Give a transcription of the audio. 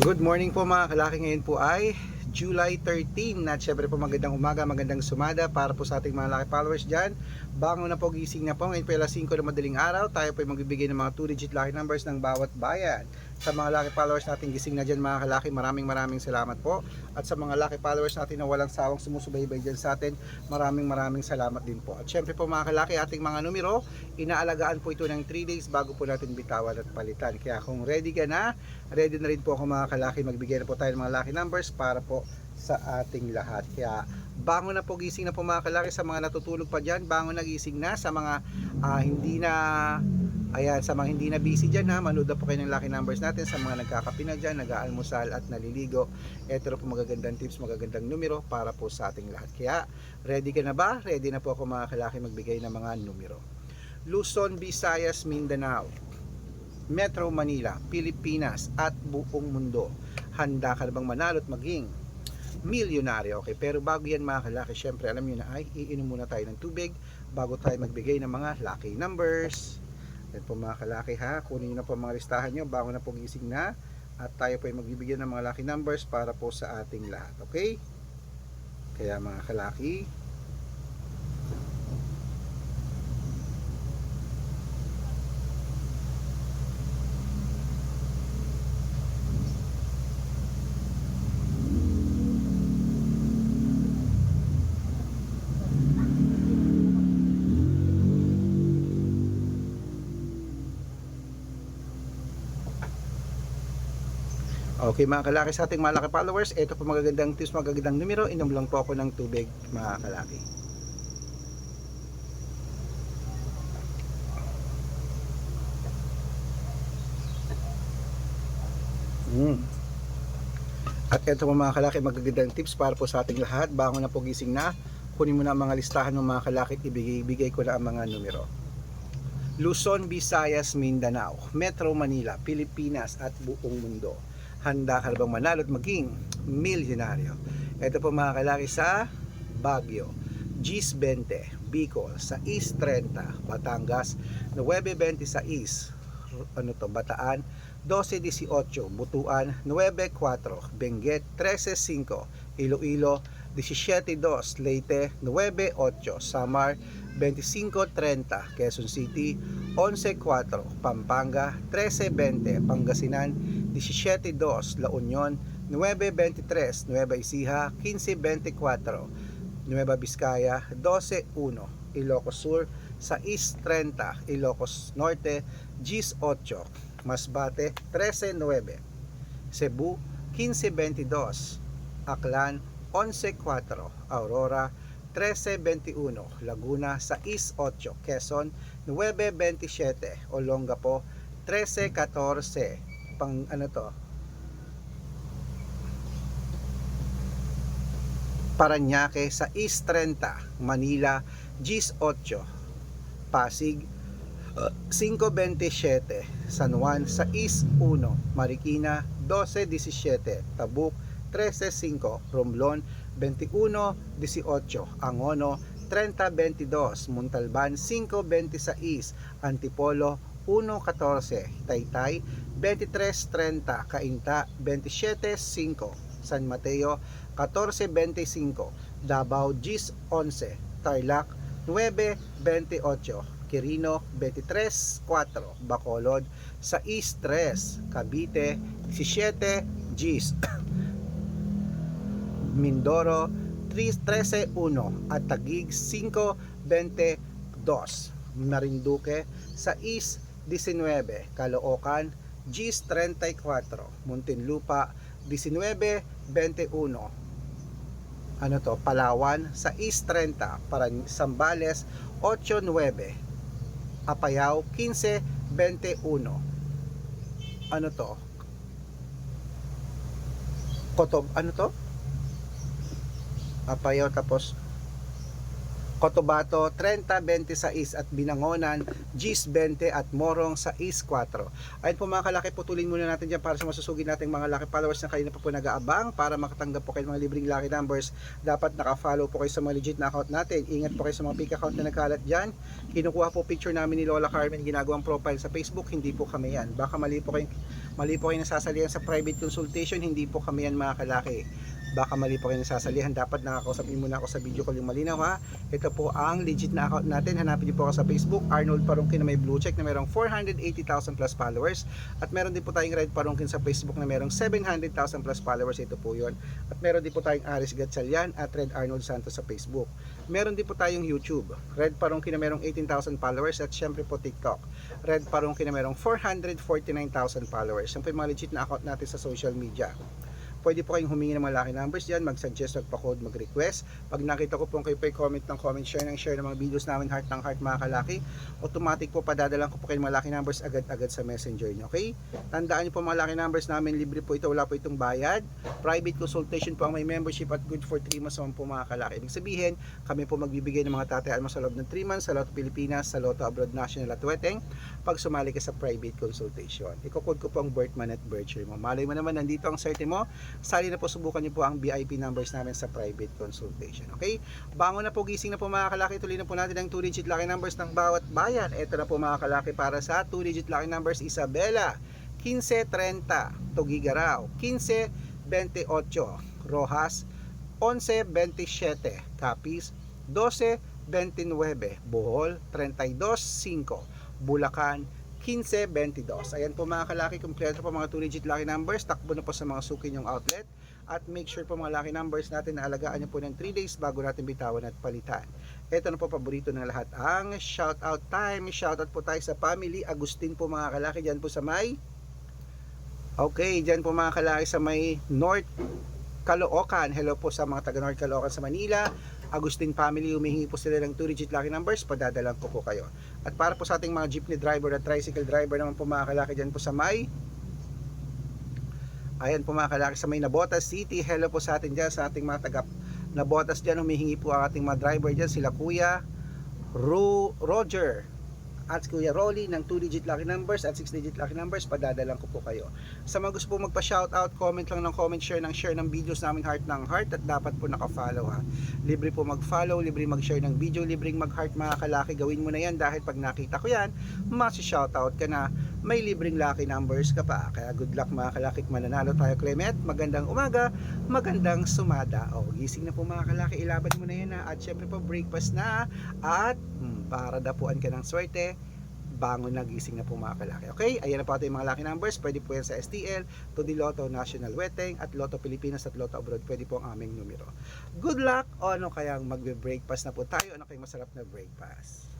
Good morning po mga kalaki, ngayon po ay July 13 at syempre po magandang umaga, magandang sumada para po sa ating mga laki followers dyan. Bangon na po, gising na po, ngayon po alas 5 na madaling araw. Tayo po ay magbibigay ng mga 2-digit lucky numbers ng bawat bayan. Sa mga laki followers natin gising na dyan mga kalaki, maraming salamat po. At sa mga laki followers natin na walang sawang sumusubaybay dyan sa atin, maraming salamat din po. At syempre po mga kalaki, ating mga numero, inaalagaan po ito ng 3 days bago po natin bitawan at palitan. Kaya kung ready ka na, ready na rin po ako mga kalaki, magbigay na po tayo ng mga lucky numbers para po sa ating lahat. Kaya bangon na po, gising na po mga kalaki. Sa mga natutulog pa dyan, bangon na, gising na. Sa mga hindi na sa mga hindi na busy dyan, manood na po kayo ng lucky numbers natin. Sa mga nagkakape na dyan, nag-aalmusal at naliligo, eto na po magagandang tips, magagandang numero para po sa ating lahat. Kaya ready ka na ba? Ready na po ako mga kalaki magbigay ng mga numero. Luzon, Visayas, Mindanao, Metro Manila, Pilipinas at buong mundo. Handa ka na bang manalo at maging milyonaryo? Okay, pero bago yan mga kalaki, syempre alam nyo na ay iinom muna tayo ng tubig bago tayo magbigay ng mga lucky numbers. Yan po mga kalaki ha, kunin nyo na po mga listahan nyo bago na po gising na, at tayo po ay magbibigay ng mga lucky numbers para po sa ating lahat. Okay, kaya mga kalaki, okay mga kalaki, sa ating mga laki followers, ito po magagandang tips, magagandang numero. Inom lang po ako ng tubig mga kalaki. At ito po mga kalaki, magagandang tips para po sa ating lahat. Bangon na po, gising na, kunin mo na ang mga listahan ng mga kalaki at ibigay ko na ang mga numero. Luzon, Visayas, Mindanao, Metro Manila, Pilipinas at buong mundo. Handa ka na bang manalo at maging milyonaryo? Ito po mga kalaki sa Baguio, Gis 20, Bicol, sa East 30, Batangas, 926, Bataan, 12-18, Butuan, 9-4, Benguet, 13-5, Iloilo, 17-2, Leyte, 9-8, Samar, 25-30, Quezon City, 11-4, Pampanga, 13-20, Pangasinan, 17-2, La Union, 9-23, Nueva Ecija, 15-24, Nueva Vizcaya, 12-1, Ilocos Sur, sa East 30, Ilocos Norte, 18, Masbate, 13-9, Cebu, 15-22, Aklan, 11-4, Aurora, 13-21, Laguna, 6-8, Quezon, 9-27, Olongapo, 13-14, Parañaque, sa East 30, Manila, 18, Pasig, 5-27, San Juan, sa East 1, Marikina, 12-17, Tabuk, 13-5, Romblon, 21-18, Angono, 30-22, Montalban, 5-26, Antipolo, 1-14, Taytay, 23-30, Cainta, 27-5, San Mateo, 14-25, Davao, 10-11, Tarlac, 9-28, Quirino, 23-4, Bacolod, sa East 3, Cavite, 17, Gis, Mindoro, 13-1, at Taguig, 5-22, Marinduque, sa East 19, Caloocan, Gis 34, Muntinlupa, 19-21, Palawan, sa East 30, Sambales, 8-9, Apayao, 15-21, Apayao, tapos Cotabato 30-26 at Binangonan Gis 20 at Morong sa East 4. Ayun po mga kalaki, putulin muna natin dyan para sa masusugid nating mga lucky followers na kanina pa po nag-aabang. Para makatanggap po kayo ng mga libreng lucky numbers, dapat naka-follow po kayo sa mga legit na account natin. Ingat po kayo sa mga fake account na nagkalat dyan. Kinukuha po picture namin ni Lola Carmen, ginagawang profile sa Facebook, hindi po kami yan. Baka mali po kayo nasasalihan sa private consultation, hindi po kami yan mga kalaki. Baka mali po kayo nasasalihan, dapat nakakausap niyo muna ako sa video call yung malinaw ha. Ito po ang legit na account natin. Hanapin niyo po ako sa Facebook, Arnold Parungkin na may blue check na merong 480,000 plus followers. At meron din po tayong Red Parungkin sa Facebook na merong 700,000 plus followers. Ito po yun. At meron din po tayong Aris Gatchalian at Red Arnold Santos sa Facebook. Meron din po tayong YouTube, Red Parungkin na merong 18,000 followers. At syempre po TikTok, Red Parungkin na merong 449,000 followers. Yan po yung mga legit na account natin sa social media. Pwede po kayong humingi ng mga lucky numbers dyan, mag-suggest, magpa-code, mag-request. Pag nakita ko po kayo comment ng comment, share ng mga videos namin, heart ng heart mga kalaki, automatic po padadalan ko po kayo mga lucky numbers agad-agad sa messenger nyo, okay? Tandaan nyo po mga lucky numbers namin, libre po ito, wala po itong bayad. Private consultation po ang may membership at good for 3 months po mga kalaki. Ibig sabihin, kami po magbibigay ng mga tatayaan mo sa loob ng 3 months sa Lotto Pilipinas, sa Lotto Abroad National at Weteng, pag sumali ka sa private consultation. Iko-code ko po ang birth month at birth year mo. Malay mo naman, nandito ang swerte mo. Sali na po, subukan niyo po ang VIP numbers namin sa private consultation. Okay? Bangon na po, gising na po mga kalaki. Tuloy na po natin ang 2-digit lucky numbers ng bawat bayan. Ito na po mga kalaki para sa 2-digit lucky numbers. Isabela 15-30, Tugigaraw 15-28, Rojas 11-27, Capiz 12-29, Bohol 32-5, Bulacan 15-22. Ayan po mga kalaki, kompleto po mga 2-digit lucky numbers. Takbo na po sa mga suki nyong outlet. At make sure po mga lucky numbers natin na alagaan nyo po ng 3 days bago natin bitawan at palitan. Ito na po paborito ng lahat, ang shoutout time. Shoutout po tayo sa family Agustin po mga kalaki, dyan po sa may dyan po mga kalaki sa may North Caloocan. Hello po sa mga taga North Caloocan sa Manila. Agustin family, humihingi po sila ng 2-digit lucky numbers, padadalan ko po kayo. At para po sa ating mga jeepney driver at tricycle driver naman po mga kalaki, dyan po sa may ayan po mga kalaki sa may Navotas City. Hello po sa atin dyan, sa ating mga taga Navotas dyan. Humihingi po ang ating mga driver dyan, sila Kuya Roger at Kuya Rolly ng 2-digit lucky numbers at 6-digit lucky numbers, padadalan ko po kayo. Sa mga gusto po magpa-shoutout, comment lang ng comment, share ng videos namin, heart ng heart, at dapat po naka-follow ha. Libre po mag-follow, libre mag-share ng video, libreng mag-heart mga kalaki. Gawin mo na yan dahil pag nakita ko yan, masi-shoutout ka na, may libreng lucky numbers ka pa. Kaya good luck mga kalaki, mananalo tayo. Clement, magandang umaga, magandang sumada. Gising na po mga kalaki, ilaban mo na yan ha. At syempre po breakfast na, at para dapuan ka ng swerte, bangon na, gising na po mga kalaki. Okay, ayan na po ating mga lucky numbers. Pwede po yan sa STL, Tudi Lotto, National Weteng, at Lotto Pilipinas at Lotto Abroad. Pwede po ang aming numero. Good luck. Ano kayang magbe-breakfast na po tayo? Ano kayang masarap na breakfast?